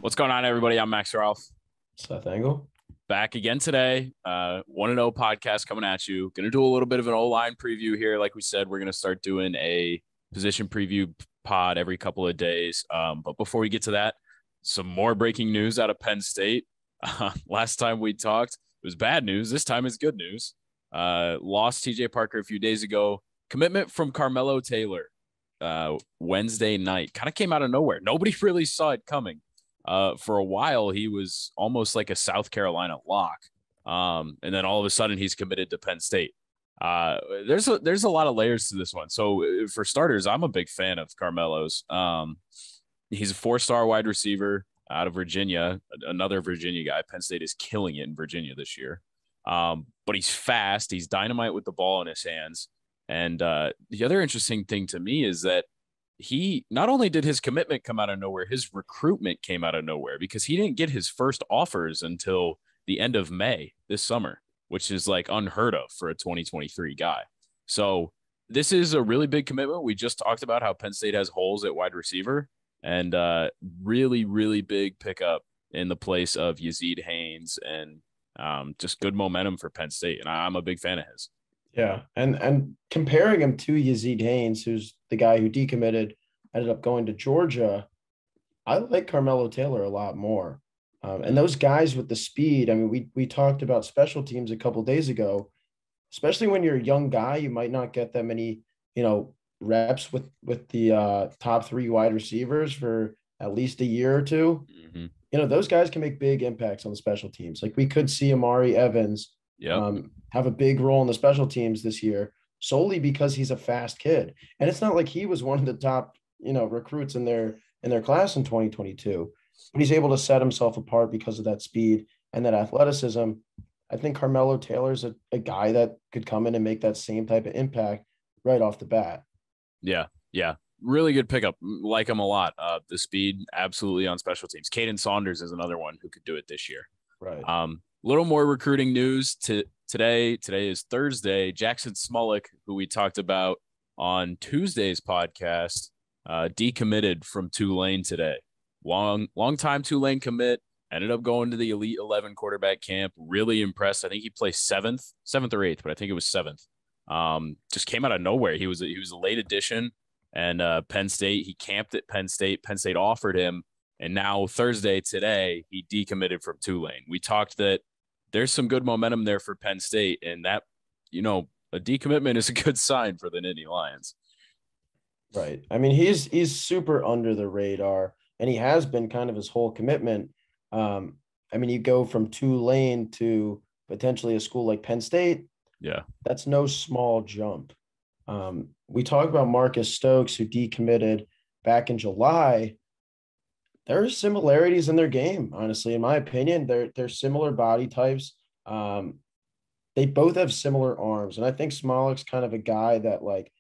What's going on, everybody? I'm Max Ralph. Seth Engle. Back again today. 1-0 podcast coming at you. Going to do a little bit of an O-line preview here. Like we said, we're going to start doing a position preview pod every couple of days. But before we get to that, some more breaking news out of Penn State. Last time we talked, it was bad news. This time it's good news. Lost TJ Parker a few days ago. Commitment from Carmelo Taylor Wednesday night. Kind of came out of nowhere. Nobody really saw it coming. For a while, he was almost like a South Carolina lock. And then all of a sudden, he's committed to Penn State. There's a lot of layers to this one. So for starters, I'm a big fan of Carmelo's. He's a 4-star wide receiver out of Virginia, another Virginia guy. Penn State is killing it in Virginia this year. But he's fast. He's dynamite with the ball in his hands. And the other interesting thing to me is that he not only did his commitment come out of nowhere, his recruitment came out of nowhere because he didn't get his first offers until the end of May this summer, which is like unheard of for a 2023 guy. So this is a really big commitment. We just talked about how Penn State has holes at wide receiver and really, really big pickup in the place of Yazid Haynes and just good momentum for Penn State. And I'm a big fan of his. Yeah, and comparing him to Yazid Haynes, who's the guy who decommitted, ended up going to Georgia, I like Carmelo Taylor a lot more. And those guys with the speed, I mean, we talked about special teams a couple of days ago, especially when you're a young guy, you might not get that many, reps with the top 3 wide receivers for at least a year or two. Mm-hmm. Those guys can make big impacts on the special teams. Like we could see Amari Evans have a big role in the special teams this year solely because he's a fast kid. And it's not like he was one of the top, recruits in their class in 2022, but he's able to set himself apart because of that speed and that athleticism. I think Carmelo Taylor's a guy that could come in and make that same type of impact right off the bat. Yeah. Really good pickup. Like him a lot. The speed, absolutely on special teams. Caden Saunders is another one who could do it this year. Right. Little more recruiting news today. Today is Thursday. Jackson Smallix, who we talked about on Tuesday's podcast, decommitted from Tulane today. Long time Tulane commit. Ended up going to the Elite 11 quarterback camp. Really impressed. I think he placed seventh or eighth, but I think it was seventh. Just came out of nowhere. He was a late addition, and Penn State. He camped at Penn State. Penn State offered him, and now today, he decommitted from Tulane. We talked that there's some good momentum there for Penn State, and that, a decommitment is a good sign for the Nittany Lions. Right. I mean, he's super under the radar, and he has been kind of his whole commitment. I mean, you go from Tulane to potentially a school like Penn State. Yeah. That's no small jump. We talk about Marcus Stokes, who decommitted back in July. There are similarities in their game, honestly, in my opinion. They're similar body types. They both have similar arms. And I think Smallix kind of a guy that, like,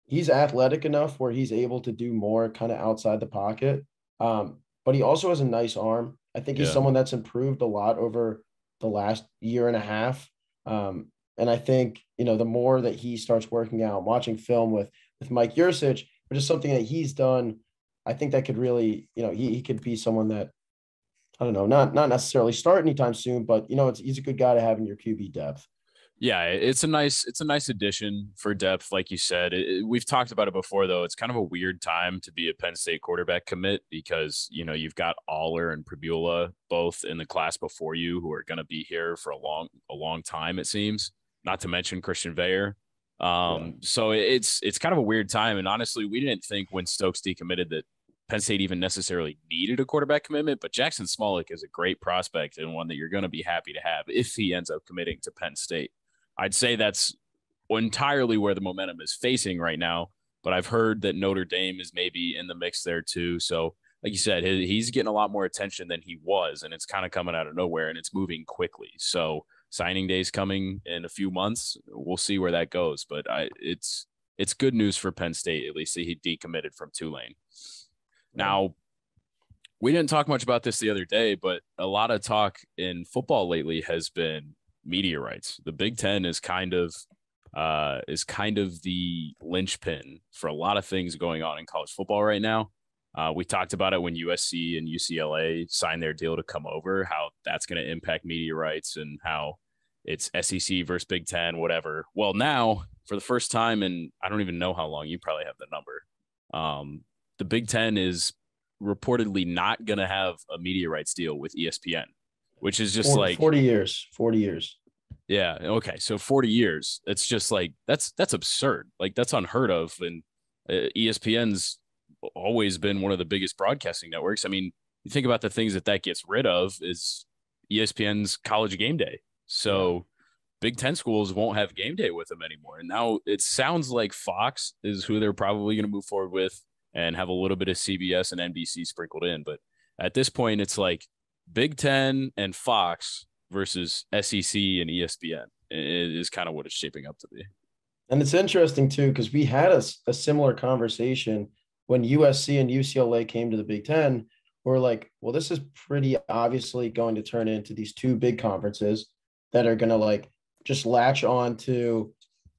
he's athletic enough where he's able to do more kind of outside the pocket. But he also has a nice arm. I think he's someone that's improved a lot over the last year and a half. And I think, the more that he starts working out, watching film with Mike Yursich, which is something that he's done, I think that could really, he could be someone that, I don't know, not necessarily start anytime soon, but, he's a good guy to have in your QB depth. Yeah, it's a nice addition for depth, like you said. We've talked about it before, though. It's kind of a weird time to be a Penn State quarterback commit because, you've got Aller and Pribula both in the class before you who are going to be here for a long time, it seems, not to mention Christian Veyer. So it's kind of a weird time. And honestly, we didn't think when Stokes decommitted that Penn State even necessarily needed a quarterback commitment, but Jackson Smallix is a great prospect and one that you're going to be happy to have if he ends up committing to Penn State. I'd say that's entirely where the momentum is facing right now, but I've heard that Notre Dame is maybe in the mix there too. So like you said, he's getting a lot more attention than he was, and it's kind of coming out of nowhere and it's moving quickly. So signing day's coming in a few months. We'll see where that goes, but it's good news for Penn State. At least he decommitted from Tulane. Now, we didn't talk much about this the other day, but a lot of talk in football lately has been media rights. The Big Ten is kind of the linchpin for a lot of things going on in college football right now. We talked about it when USC and UCLA signed their deal to come over, how that's going to impact media rights and how it's SEC versus Big Ten, whatever. Well, now for the first time, and I don't even know how long, you probably have the number. The Big Ten is reportedly not going to have a media rights deal with ESPN, which is just 40 years, 40 years. Yeah. Okay. So 40 years. It's just like that's absurd. Like that's unheard of. And ESPN's always been one of the biggest broadcasting networks. I mean, you think about the things that gets rid of is ESPN's College Game Day. So Big Ten schools won't have game day with them anymore. And now it sounds like Fox is who they're probably going to move forward with and have a little bit of CBS and NBC sprinkled in. But at this point, it's like Big Ten and Fox versus SEC and ESPN is kind of what it's shaping up to be. And it's interesting too, because we had a similar conversation when USC and UCLA came to the Big Ten. We're like, well, this is pretty obviously going to turn into these two big conferences that are going to like just latch on to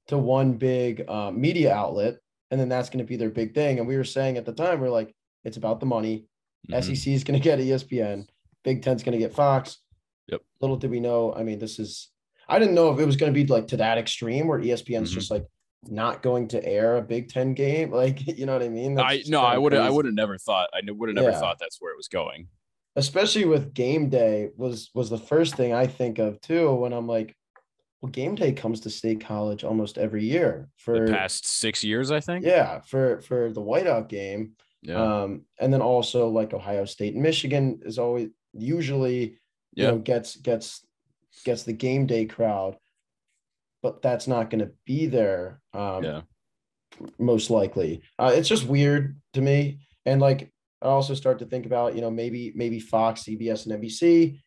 one big media outlet. And then that's going to be their big thing. And we were saying at the time, we're like, it's about the money. Mm-hmm. SEC is going to get ESPN. Big Ten's going to get Fox. Yep. Little did we know. I mean, I didn't know if it was going to be like to that extreme where ESPN's just like not going to air a Big Ten game. Like, you know what I mean? I would have never thought. I would have never thought that's where it was going. Especially with game day was the first thing I think of too, when I'm like, well, game day comes to State College almost every year for the past 6 years, I think. Yeah. For the whiteout game. Yeah. And then also like Ohio State and Michigan is always usually, you know, gets the game day crowd, but that's not going to be there. Most likely. It's just weird to me. And like, I also start to think about, you know, maybe Fox, CBS, and NBC,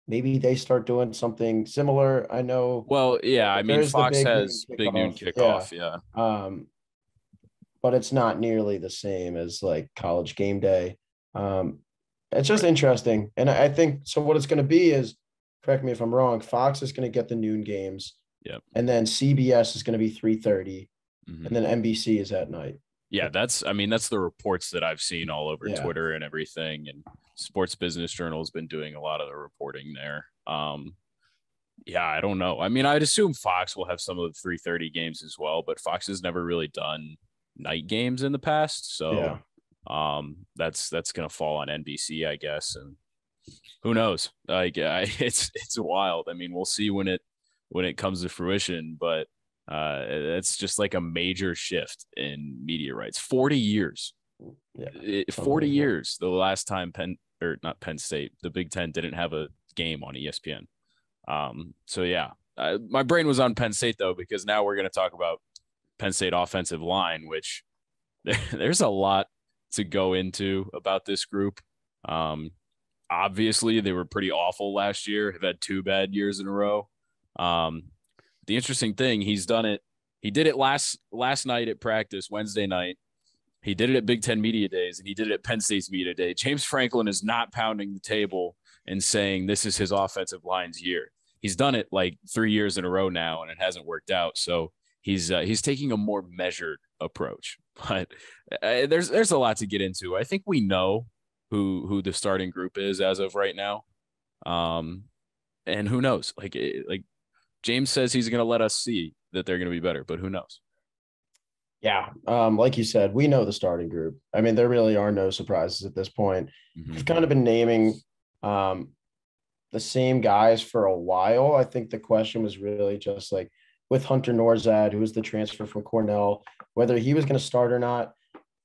maybe they start doing something similar. I know. Well, yeah, I mean, Fox has big noon kickoff. Yeah. But it's not nearly the same as like College Game Day. It's just interesting. And I think, so what it's going to be is, correct me if I'm wrong, Fox is going to get the noon games. Yep. And then CBS is going to be 3:30. And then NBC is at night. Yeah, that's the reports that I've seen all over Twitter and everything. And Sports Business Journal has been doing a lot of the reporting there. I don't know. I mean, I'd assume Fox will have some of the 3:30 games as well, but Fox has never really done night games in the past. So that's going to fall on NBC, I guess. And who knows? Like, it's wild. I mean, we'll see when it comes to fruition, but it's just like a major shift in media rights. 40 years. 40 years. The last time not Penn State, the Big Ten didn't have a game on ESPN. My brain was on Penn State though, because now we're going to talk about Penn State offensive line, which there's a lot to go into about this group. Obviously they were pretty awful last year, have had 2 bad years in a row. The interesting thing, he did it last night at practice, Wednesday night. He did it at Big Ten Media Days, and he did it at Penn State's Media Day. James Franklin is not pounding the table and saying this is his offensive line's year. He's done it like 3 years in a row now, and it hasn't worked out. So he's taking a more measured approach. But there's a lot to get into. I think we know who the starting group is as of right now. And who knows? Like James says he's going to let us see that they're going to be better, but who knows? Yeah. Like you said, we know the starting group. I mean, there really are no surprises at this point. We've kind of been naming the same guys for a while. I think the question was really just like with Hunter Norzad, who was the transfer from Cornell, whether he was going to start or not.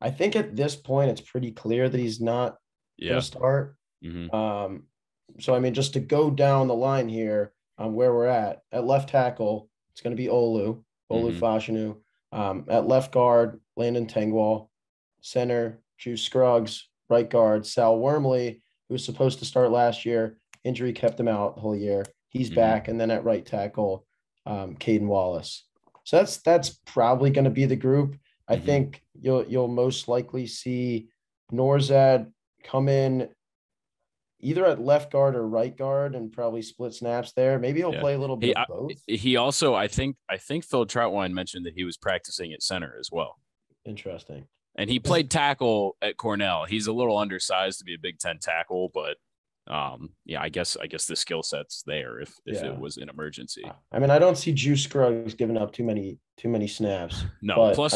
I think at this point, it's pretty clear that he's not going to start. So, I mean, just to go down the line here on where we're at left tackle, it's going to be Olu Fashanu. At left guard, Landon Tengwall. Center, Drew Scruggs. Right guard, Sal Wormley, who was supposed to start last year. Injury kept him out the whole year. He's back. And then at right tackle, Caden Wallace. So that's probably going to be the group. I think you'll most likely see Norzad come in either at left guard or right guard and probably split snaps there. Maybe he'll play a little bit of both. He also, I think Phil Troutwine mentioned that he was practicing at center as well. Interesting. And he played tackle at Cornell. He's a little undersized to be a Big Ten tackle, but yeah, I guess the skill set's there if it was an emergency. I mean, I don't see Juice Scruggs giving up too many snaps. No, but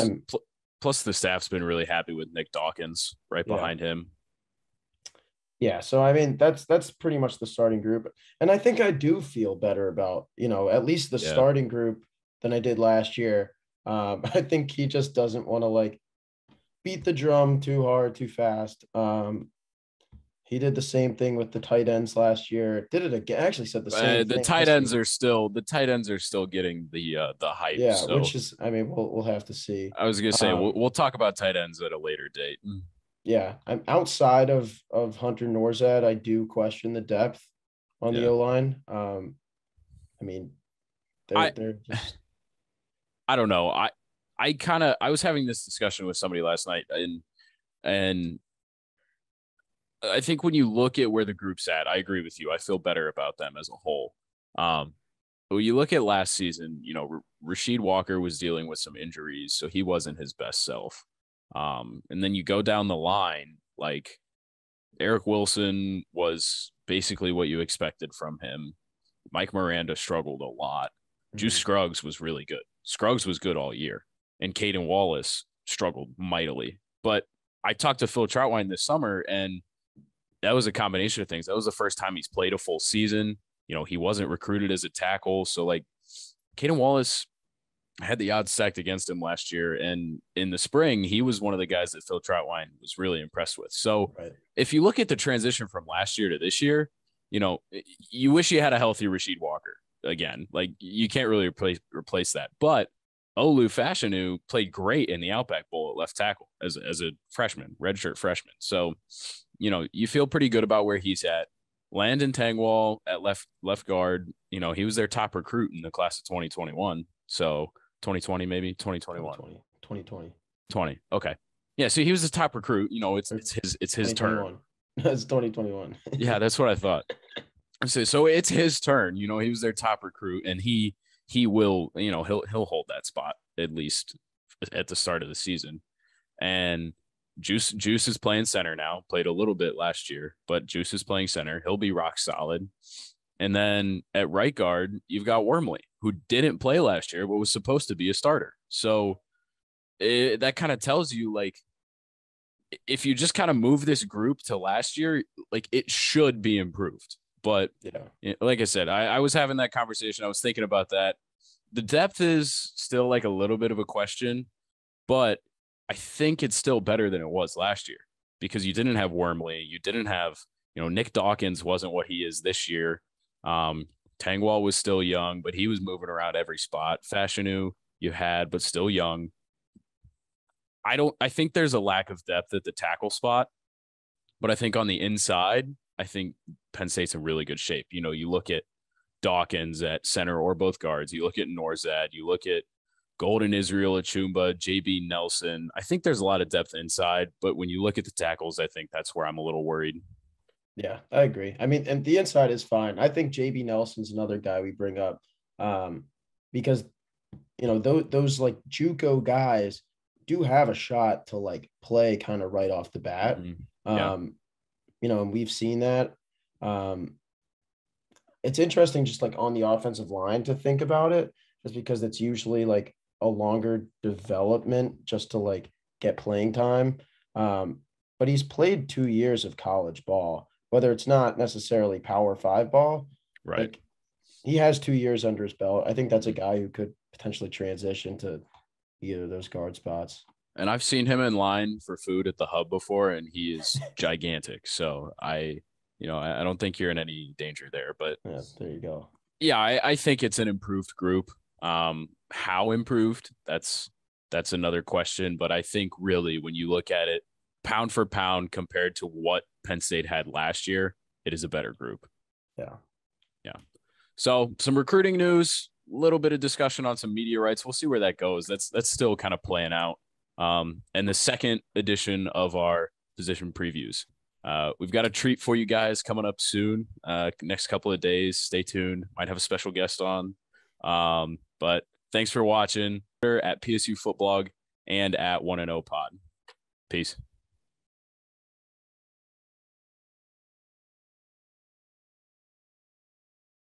plus the staff's been really happy with Nick Dawkins right behind him. Yeah, so I mean that's pretty much the starting group, and I think I do feel better about at least the starting group than I did last year. I think he just doesn't want to like beat the drum too hard, too fast. He did the same thing with the tight ends last year. Did it again? Actually, said the same thing. The tight ends are still getting the hype. Yeah, so. Which is, I mean, we'll have to see. I was gonna say we'll talk about tight ends at a later date. Yeah, I'm outside of Hunter Norzad. I do question the depth on the O line. I mean, they're just. I don't know. I was having this discussion with somebody last night, and I think when you look at where the group's at, I agree with you. I feel better about them as a whole. But when you look at last season, Rasheed Walker was dealing with some injuries, so he wasn't his best self. And then you go down the line, like Eric Wilson was basically what you expected from him. Mike Miranda struggled a lot. Juice Scruggs was really good. Scruggs was good all year. And Caden Wallace struggled mightily. But I talked to Phil Troutwine this summer, and that was a combination of things. That was the first time he's played a full season. He wasn't recruited as a tackle. So, like, Caden Wallace had the odds stacked against him last year. And in the spring, he was one of the guys that Phil Troutwine was really impressed with. So if you look at the transition from last year to this year, you wish you had a healthy Rasheed Walker again. Like, you can't really replace that. But Olu Fashanu played great in the Outback Bowl at left tackle as a freshman, redshirt freshman. So, you feel pretty good about where he's at. Landon Tangwall at left guard, he was their top recruit in the class of 2021. So 2020, maybe 2021, 2020. Okay. Yeah. So he was the top recruit. It's his turn. That's 2021. Yeah, that's what I thought. So it's his turn. He was their top recruit, and he will, he'll hold that spot at least at the start of the season. And Juice is playing center now. Played a little bit last year, but Juice is playing center. He'll be rock solid. And then at right guard, you've got Wormley, who didn't play last year, but was supposed to be a starter. So that kind of tells you, like, if you just kind of move this group to last year, like, it should be improved. But like I said, I was having that conversation. I was thinking about that. The depth is still like a little bit of a question, but I think it's still better than it was last year because you didn't have Wormley. You didn't have, Nick Dawkins wasn't what he is this year. Tangwall was still young, but he was moving around every spot. Fashanu you had, but still young. I think there's a lack of depth at the tackle spot, but I think on the inside, I think Penn State's in really good shape. You look at Dawkins at center or both guards. You look at Norzad. You look at Golden Israel Achumba, JB Nelson. I think there's a lot of depth inside, but when you look at the tackles, I think that's where I'm a little worried. Yeah, I agree. I mean, and the inside is fine. I think JB Nelson's another guy we bring up because, those like JUCO guys do have a shot to like play kind of right off the bat. And we've seen that. It's interesting just like on the offensive line to think about it, just because it's usually like a longer development just to like get playing time. But he's played 2 years of college ball, whether it's not necessarily Power 5 ball. Right. Like, he has 2 years under his belt. I think that's a guy who could potentially transition to either of those guard spots. And I've seen him in line for food at the Hub before, and he is gigantic. So I don't think you're in any danger there. But yeah, there you go. Yeah, I think it's an improved group. How improved? That's another question. But I think really when you look at it, pound for pound compared to what Penn State had last year, it is a better group. Yeah. So some recruiting news, a little bit of discussion on some media rights. We'll see where that goes. That's still kind of playing out. And the second edition of our position previews. We've got a treat for you guys coming up soon. Next couple of days. Stay tuned. Might have a special guest on. But thanks for watching at PSU Footblog and at 1-0 Pod. Peace.